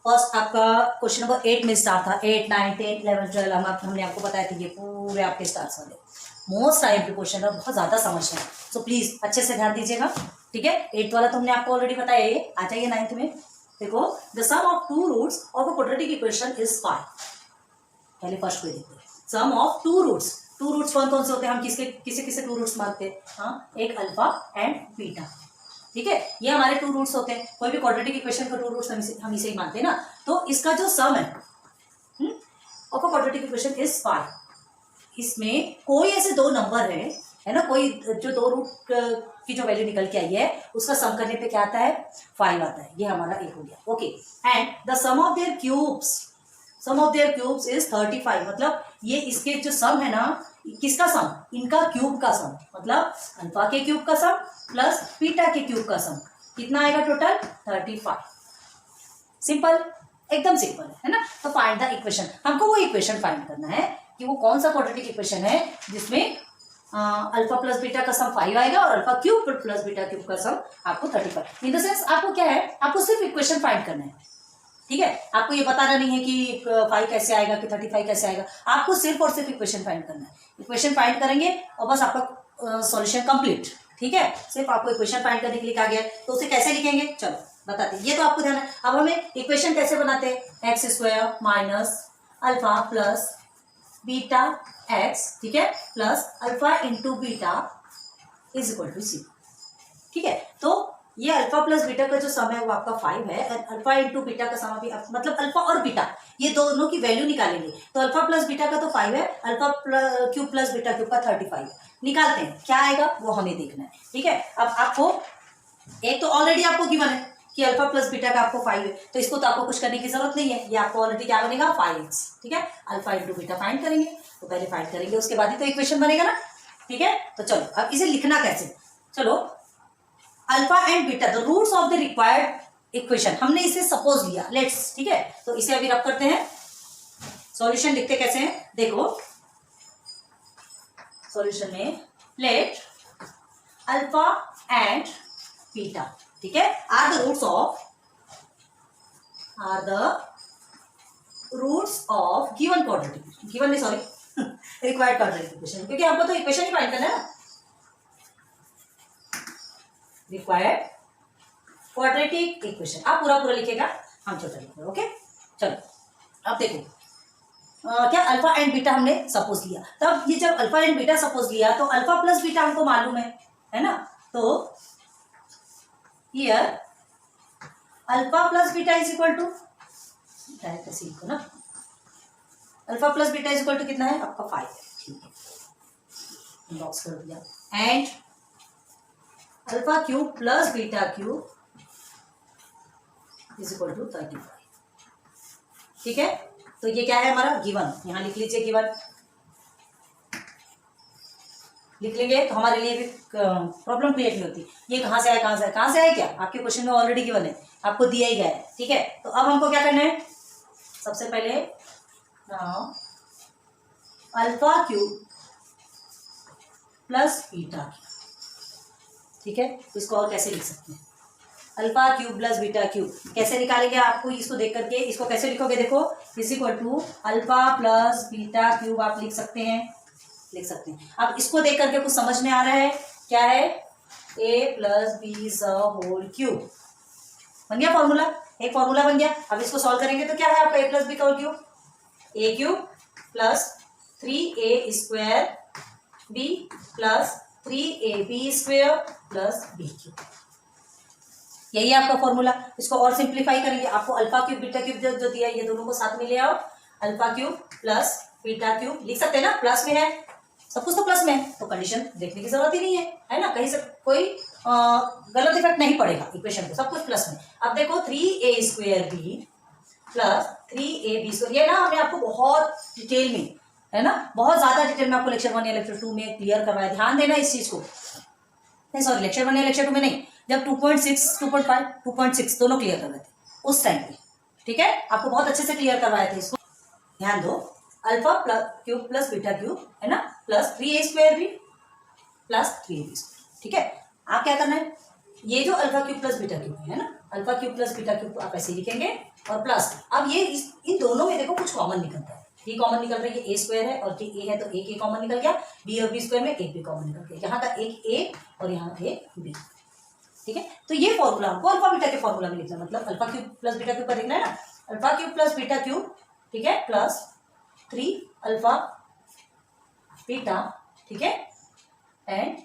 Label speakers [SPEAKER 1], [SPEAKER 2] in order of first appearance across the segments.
[SPEAKER 1] First आपका question number 8 में start था। 8, 9, 10, 11, 12 हमने आपको बताया था, ये पूरे आपके स्टार्स वाले मोस्ट टाइम के क्वेश्चन है, बहुत ज्यादा समझना है। सो प्लीज अच्छे से ध्यान दीजिएगा, ठीक है। 8 वाला तो हमने आपको ऑलरेडी बताया, ये आ जाइए 9th में। देखो, the sum of two roots of a quadratic equation is 5। पहले फर्स्ट को देखो, sum of two roots. Two roots कौन कौन से होते हैं, हम किसके किसे किसे टू रूट्स मानते हैं? हाँ, एक अल्फा एंड बीटा, ठीक है। ये हमारे टू रूट्स होते हैं। कोई भी क्वाड्रेटिक इक्वेशन का टू रूट्स हम इसे ही मानते हैं ना। तो इसका जो सम है of a quadratic equation is 5। इसमें कोई ऐसे दो नंबर है ना, कोई जो दो रूट की जो वैल्यू निकल के आई है उसका सम करने पे क्या आता है? 5 आता है। ये हमारा एक हो गया, okay. And the sum of their cubes is 35। मतलब ये इसके जो सम है ना, किसका सम? इनका क्यूब का सम, मतलब अल्फा के क्यूब का सम प्लस बीटा के क्यूब का सम कितना आएगा? टोटल 35। सिंपल, एकदम सिंपल है ना। तो फाइंड द इक्वेशन, हमको वो इक्वेशन फाइंड करना है कि वो कौन सा क्वाड्रेटिक इक्वेशन है जिसमें अल्फा प्लस बीटा का सम 5 आएगा और alpha cube plus beta cube का सम आपको 35। इन द सेंस आपको क्या है, आपको सिर्फ इक्वेशन फाइंड करना है, ठीक है। आपको ये बताना नहीं है कि 5 कैसे आएगा कि 35 कैसे आएगा, आपको सिर्फ और सिर्फ इक्वेशन फाइंड करना है। इक्वेशन फाइंड करेंगे और बस आपका सॉल्यूशन कंप्लीट, ठीक है। सिर्फ आपको इक्वेशन फाइंड करने के लिए कहा गया है, तो उसे कैसे लिखेंगे चलो बताते हैं। ये तो आपको ध्यान है। अब हमें इक्वेशन कैसे बनाते हैं? x² minus alpha plus beta x, ठीक है, plus alpha into beta is equal to 0, ठीक है। तो ये अल्फा प्लस बीटा का जो सम है वो आपका 5 है, अल्फा इंटू बीटा का सम भी मतलब अल्फा और बीटा ये दोनों की वैल्यू निकालेंगे। तो अल्फा प्लस बीटा का तो 5 है, alpha cube plus beta cube का 35 है। निकालते हैं, क्या आएगा वो हमें देखना है, ठीक है। अब आपको एक तो ऑलरेडी आपको गिवन है कि अल्फा प्लस बीटा का आपको 5 है, तो इसको तो आपको कुछ करने की जरूरत नहीं है, ये आपको ऑलरेडी क्या बनेगा? 5x, ठीक है। अल्फा इंटू बीटा फाइंड करेंगे, तो पहले फाइंड करेंगे उसके बाद ही तो इक्वेशन बनेगा ना, ठीक है। तो चलो अब इसे लिखना कैसे, चलो alpha and beta the roots of the required equation, हमने इसे सपोज लिया, लेट्स, ठीक है। तो इसे अभी रब करते हैं, सॉल्यूशन लिखते कैसे हैं देखो। सॉल्यूशन में लेट अल्फा एंड बीटा, ठीक है, are the roots of given quadratic, given नहीं सॉरी रिक्वायर्ड क्वाड्रेटिक इक्वेशन, क्योंकि हमको तो इक्वेशन ही फाइंड करना है ना। रिक्वायर्ड क्वाड्रेटिक इक्वेशन, आप पूरा लिखेगा, हम छोटा लिखेगा, ओके। चलो अब देखो, क्या अल्फा एंड बीटा हमने सपोज लिया। तब ये जब अल्फा एंड बीटा सपोज लिया तो अल्फा प्लस बीटा हमको मालूम है ना। तो here alpha plus beta is equal to, direct ऐसे लिखो ना, alpha plus beta is equal to कितना है आपका? 5 है, ठीक है, बॉक्स कर दिया। And alpha cube plus beta cube is equal to 35, ठीक है। तो ये क्या है हमारा? गिवन, यहां लिख लीजिए गिवन, लिख लेंगे तो हमारे लिए भी प्रॉब्लम क्रिएट नहीं होती। ये कहां से आया कहां से आया क्या आपके क्वेश्चन में ऑलरेडी गिवन है, आपको दिया ही गया है, ठीक है। तो अब हमको क्या करना है? सबसे पहले alpha cube plus beta cube, ठीक है। इसको और कैसे लिख सकते हैं? Alpha cube plus beta cube कैसे निकालेंगे? आपको इसको देख करके इसको कैसे लिखोगे? देखो, is equal to alpha plus beta cube आप लिख सकते हैं। अब इसको देख करके कुछ समझ में आ रहा है? क्या है? a plus b is a whole cube, बन गया फॉर्मूला, एक फॉर्मूला बन गया। अब इसको सॉल्व करेंगे तो क्या है आपका? a प्लस बी का whole cube, a cube plus 3a square b plus 3ab square plus b cube, यही आपका फॉर्मूला। इसको और सिंप्लीफाई करेंगे, आपको अल्फा क्यूब बीटा क्यूब जो दिया है ये दोनों को साथ में ले आओ, alpha cube plus beta cube लिख सकते हैं ना, प्लस में है, सब कुछ तो प्लस में है, तो कंडीशन देखने की जरूरत ही नहीं है ना, कहीं से कोई गलत इफेक्ट नहीं पड़ेगा इक्वेशन को, सब कुछ प्लस में। अब देखो 3a square B plus 3ab square, ये ना हमने आपको बहुत डिटेल में, है ना, बहुत ज्यादा डिटेल में आपको लेक्चर 1 या लेक्चर 2 में क्लियर करवाया, ध्यान देना इस चीज को। नहीं सॉरी, लेक्चर 1 या लेक्चर 2 में नहीं, जब 2.6, 2.5, 2.6 दोनों क्लियर करवाए थे उस टाइम पे, ठीक है, आपको बहुत अच्छे से क्लियर करवाए थे। इसको ध्यान दो, alpha cube plus beta cube है ना, प्लस 3a स्क्वायर भी प्लस 3ab स्क्वायर, ठीक है। आप क्या करना है, ये जो alpha cube plus beta cube है ना, alpha cube plus beta cube आप ऐसे लिखेंगे और प्लस अब ये इन दोनों में देखो कुछ कॉमन निकलता है, ये कॉमन निकल रहा है, ये ए स्क्वायर है और ये ए है तो एक ए कॉमन निकल गया, बी और बी स्क्वायर में एक भी कॉमन निकल गया, यहाँ का एक ए और यहाँ एक बी। ठीक है, तो ये फॉर्मूला हमको अल्फा बीटा के फॉर्मूला में लिखना है, मतलब alpha cube plus beta cube पर लिखना है ना, alpha cube plus beta cube, ठीक है, प्लस 3 अल्फा बीटा, ठीक है, and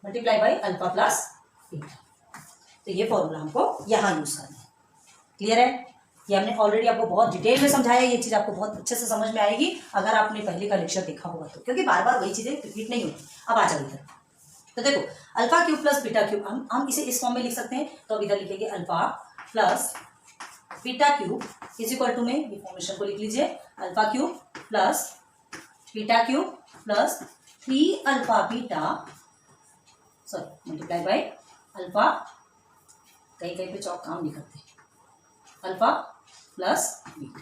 [SPEAKER 1] multiply by alpha plus beta. तो ये फॉर्मूला हमको यहाँ यूज करना है। क्लियर है? ये हमने ऑलरेडी आपको बहुत डिटेल में समझाया, ये चीज आपको बहुत अच्छे से समझ में आएगी अगर आपने पहले का लेक्चर देखा होगा तो, क्योंकि बार बार वही चीजें रिपीट नहीं होती। अब आ जाओ इधर, तो देखो alpha cube plus beta cube हम इसे इस फॉर्म में लिख सकते हैं, तो अब इधर लिखेंगे alpha plus beta cube is equal to में ये फॉर्मेशन को लिख लीजिए, alpha cube plus beta cube plus 3 alpha beta sorry multiply by alpha, कहीं कहीं पे चौक काम नहीं करते, अल्फा प्लस बीटा।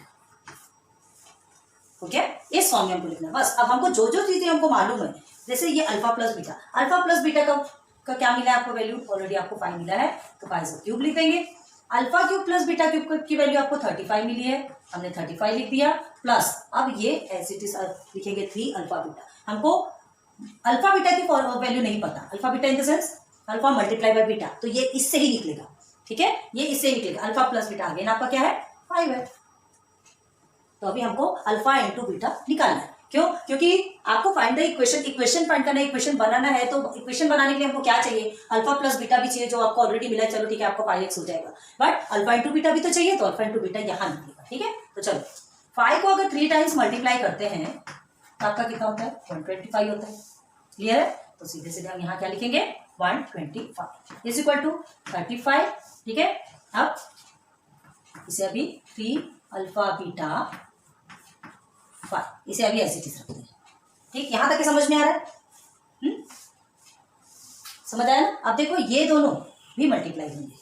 [SPEAKER 1] ओके, इस फॉर्म में हमको लिखना है बस। अब हमको जो जो चीजें हमको मालूम है, जैसे ये अल्फा प्लस बीटा का क्या मिला है आपको वैल्यू, ऑलरेडी आपको 5 मिला है, तो 5 का क्यूब लिख देंगे। Alpha cube plus beta cube की वैल्यू आपको 35 मिली है, हमने 35 लिख दिया, प्लस अब ये एज इट इज लिखेंगे 3 अल्फा बीटा। हमको अल्फा बीटा की वैल्यू नहीं पता, alpha beta in the sense alpha multiply by beta, तो ये इससे ही निकलेगा। ठीक है, ये इससे ही निकलेगा, अल्फा प्लस बीटा अगेन आपका क्या है 5 है। तो अभी हमको अल्फा इंटू बीटा निकालना है, क्यों? क्योंकि आपको फाइंड द इक्वेशन फाइंड करना है, इक्वेशन बनाना है, तो इक्वेशन बनाने के लिए हमको क्या चाहिए, अल्फा प्लस बीटा भी चाहिए, जो आपको ऑलरेडी मिला है, चलो ठीक है आपको 5x हो जाएगा, बट अल्फा इंटू बीटा भी तो चाहिए, तो अल्फा इंटू बीटा यहाँ निकलेगा। ठीक है, तो चलो 5 को अगर 3 टाइम्स मल्टीप्लाई करते हैं तो आपका कितना होता है 125 होता है। क्लियर है? तो सीधे सीधे हम यहाँ क्या लिखेंगे 125 इज इक्वल टू 35। ठीक है, अब इसे अभी 3 अल्फा बीटा 5 इसे अभी ऐसे चीज रखते हैं। ठीक, यहां तक समझ में आ रहा है? समझ आया ना? अब देखो ये दोनों भी मल्टीप्लाई होंगे,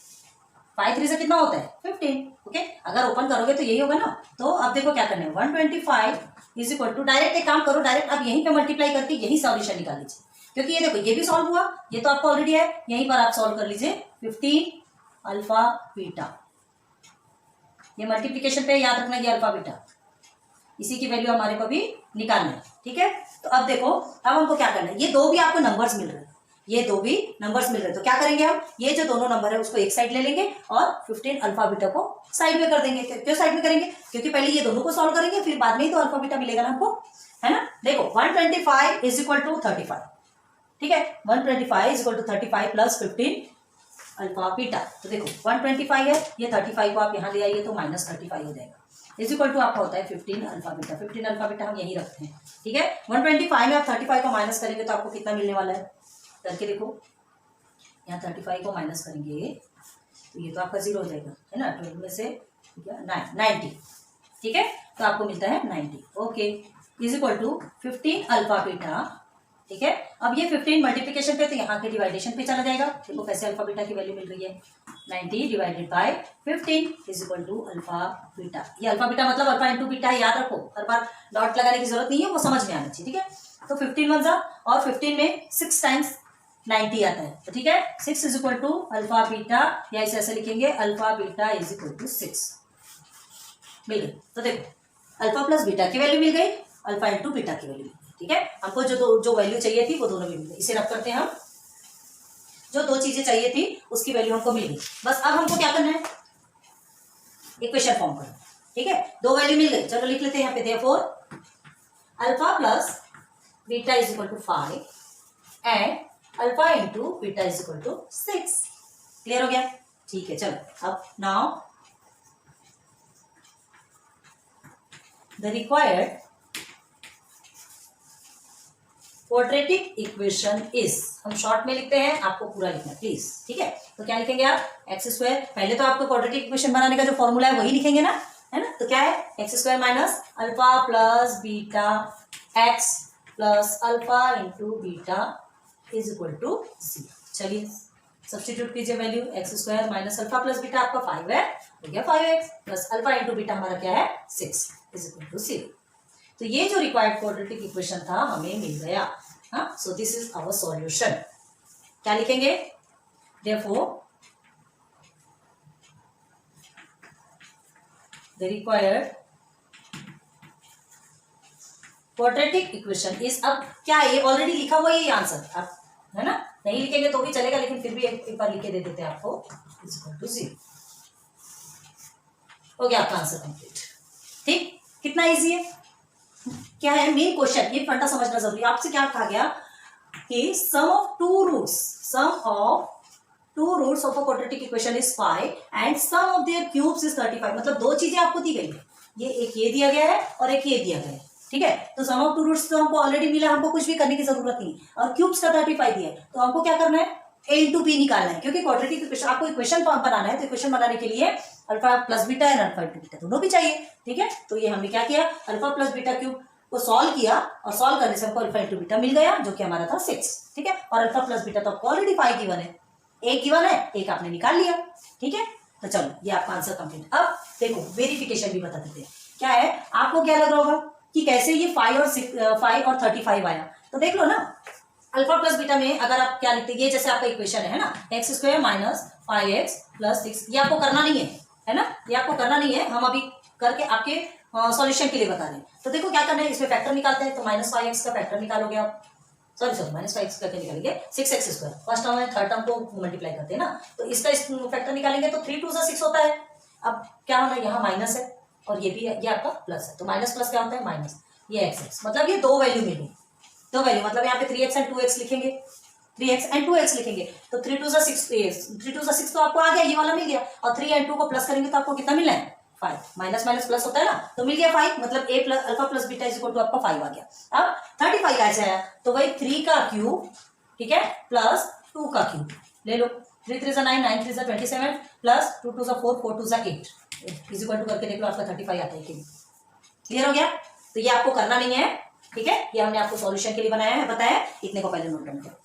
[SPEAKER 1] 5 3 से कितना होता है 15। ओके, अगर ओपन करोगे तो यही होगा ना। तो अब देखो क्या करना है 125 इज इक्वल टू, डायरेक्ट एक काम करो, डायरेक्ट अब यहीं पे मल्टीप्लाई करके यही सॉल्यूशन निकाल लीजिए, क्योंकि ये देखो ये भी सॉल्व हुआ, ये तो आपको ऑलरेडी है, यहीं पर आप सॉल्व कर लीजिए 15 अल्फा बीटा। ये मल्टीप्लीकेशन पे याद रखना, ये अल्फा बीटा, इसी की वैल्यू हमारे को भी निकालना है। ठीक है, तो अब देखो अब हमको क्या करना है, ये दो भी आपको नंबर्स मिल रहे हैं, ये दो भी नंबर्स मिल रहे हैं, तो क्या करेंगे हम, ये जो दोनों नंबर है उसको एक साइड ले लेंगे और 15 अल्फा बीटा को साइड में कर देंगे। क्यों साइड में करेंगे? क्योंकि पहले ये दोनों को सॉल्व करेंगे, फिर बाद में ही तो अल्फा बीटा मिलेगा ना हमको, है ना। देखो 125 इज इक्वल टू 35। ठीक है, 125 is equal to 35 plus 15 alpha beta. तो देखो 125 है, ये 35 को आप यहाँ ले आइए तो -35 हो जाएगा, इज इक्वल टू आपका होता है 15 अल्फा बीटा। 15 अल्फा बीटा हम यही रखते हैं। ठीक है, 125 में आप 35 को माइनस करेंगे तो आपको कितना मिलने वाला है, करके देखो, यहाँ 35 को माइनस करेंगे तो ये तो आपका 0 हो जाएगा, है ना, 12 में से 90। ठीक है, तो आपको मिलता है 90। Okay, is equal to 15 alpha beta. ठीक है, अब ये 15 मल्टीप्लिकेशन पे तो यहाँ के डिवाइडेशन पे चला जाएगा। देखो कैसे अल्फा बीटा की वैल्यू मिल रही है, 90 divided by 15 is equal to alpha beta. ये अल्फा बीटा मतलब अल्फा इंटू बीटा है, याद रखो, हर बार डॉट लगाने की जरूरत नहीं है, वो समझ में आना चाहिए। ठीक है, तो 15 वन जा और 15 में 6 टाइम्स 90 आता है, तो ठीक है 6 is equal to alpha beta, या इसे ऐसे लिखेंगे alpha beta is equal to 6 मिल गई। तो देखो अल्फा प्लस बीटा की वैल्यू मिल गई, अल्फा इंटू बीटा की वैल्यू मिल गई। ठीक है, हमको जो वैल्यू चाहिए थी वो दोनों भी मिल गई। इसे रख करते हैं हम, जो दो चीजें चाहिए थी उसकी वैल्यू हमको मिल गई। बस अब हमको क्या करना है, इक्वेशन फॉर्म करना। ठीक है, दो वैल्यू मिल गई, चलो लिख लेते हैं यहाँ पे, therefore alpha plus beta is equal to 5 and alpha into beta is equal to 6। Clear हो गया? ठीक है, चलो अब now the required quadratic equation is, हम शॉर्ट में लिखते हैं, आपको पूरा लिखना है प्लीज। ठीक है, तो क्या लिखेंगे आप, एक्स स्क्वायर, पहले तो आपको क्वाड्रेटिक इक्वेशन बनाने का जो फॉर्मूला है वही लिखेंगे ना, है ना। तो क्या है, x square minus alpha plus beta x plus alpha into beta is equal to 0। चलिए सब्स्टिट्यूट कीजिए value, x square minus alpha plus beta आपका 5 है, हो गया 5x plus alpha into beta हमारा क्या है 6 इज इक्वल टू 0। तो ये जो रिक्वायर्ड क्वाड्रेटिक इक्वेशन था हमें मिल गया। हाँ, so this is our solution. क्या लिखेंगे, therefore the required quadratic equation is, अब क्या है, ये ऑलरेडी लिखा हुआ है ये आंसर, आप है ना, नहीं लिखेंगे तो भी चलेगा, लेकिन फिर भी एक बार लिख के दे देते हैं आपको, इज इक्वल टू 0। हो गया आपका आंसर कंप्लीट। ठीक, कितना इजी है। क्या है मेन क्वेश्चन, ये फंडा समझना जरूरी है। आपसे क्या कहा गया कि sum of two roots of a quadratic equation is 5 and sum of their cubes is 35। मतलब दो चीजें आपको दी गई है, ये एक ये दिया गया है और एक ये दिया गया है, ठीक है। तो सम ऑफ टू रूट्स तो हमको ऑलरेडी मिला, हमको कुछ भी करने की जरूरत नहीं, और क्यूब्स का 35 दिया है, तो हमको क्या करना है, a इंटू बी निकालना है, क्योंकि क्वाड्रेटिक इक्वेशन आपको इक्वेशन बनाना है, तो इक्वेशन बनाने के लिए alpha plus beta and alpha into beta दोनों भी चाहिए, ठीक है। तो ये हमने क्या किया, अल्फा प्लस बीटा क्यूब को सॉल्व किया, और सॉल्व करने से हमको अल्फा इंटू बीटा मिल गया, जो कि हमारा था 6, ठीक है। और अल्फा प्लस बीटा तो आपको ऑलरेडी 5 गिवन है, एक गिवन है, एक आपने निकाल लिया, ठीक है। तो चलो ये आपका आंसर कंप्लीट। अब देखो वेरिफिकेशन भी बता देते हैं, क्या है, आपको क्या लग रहा होगा कि कैसे ये 5 और 35 आया। तो देख लो ना, अल्फा प्लस बीटा में अगर आप क्या लिखते हैं, ये जैसे आपका इक्वेशन है ना, x square minus 5x plus 6, ये आपको करना नहीं है ना, ये आपको करना नहीं है, हम अभी करके आपके सॉल्यूशन के लिए बता रहे हैं। तो देखो क्या करना है, इसमें फैक्टर निकालते हैं, तो -5x का फैक्टर निकालोगे आप, सॉरी -5x करके निकालेंगे 6x स्क्वायर, फर्स्ट टर्म है, थर्ड टर्म को मल्टीप्लाई करते हैं ना, तो इसका फैक्टर निकालेंगे तो 3 2 6 होता है। अब क्या होना है, यहाँ माइनस है और ये भी है, ये आपका प्लस है, तो माइनस प्लस क्या होता है, माइनस, ये x, मतलब ये दो वैल्यू मिली, दो वैल्यू, मतलब यहाँ पे 3x एंड 2x लिखेंगे, 3x एंड 2x लिखेंगे, तो 3 2 6 तो आपको आ गया, ये वाला मिल गया, और 3 एंड 2 को प्लस करेंगे तो आपको कितना मिलना है, 5, माइनस माइनस प्लस होता है ना, तो मिल गया 5, मतलब a plus alpha plus beta is equal to आपका 5 आ गया। अब 35 कैसे आया, तो वही 3 का क्यूब, ठीक है, प्लस 2 का क्यूब ले लो, 3 3 9 9 3 27 प्लस 2 2 4 4 2 8 इज इक्वल टू करके देख लो, आपका 35 आता है। क्लियर हो गया, तो ये आपको करना नहीं है, ठीक है, ये हमने आपको सॉल्यूशन के लिए बनाया है, बताया, इतने को पहले नोट डाउन करो।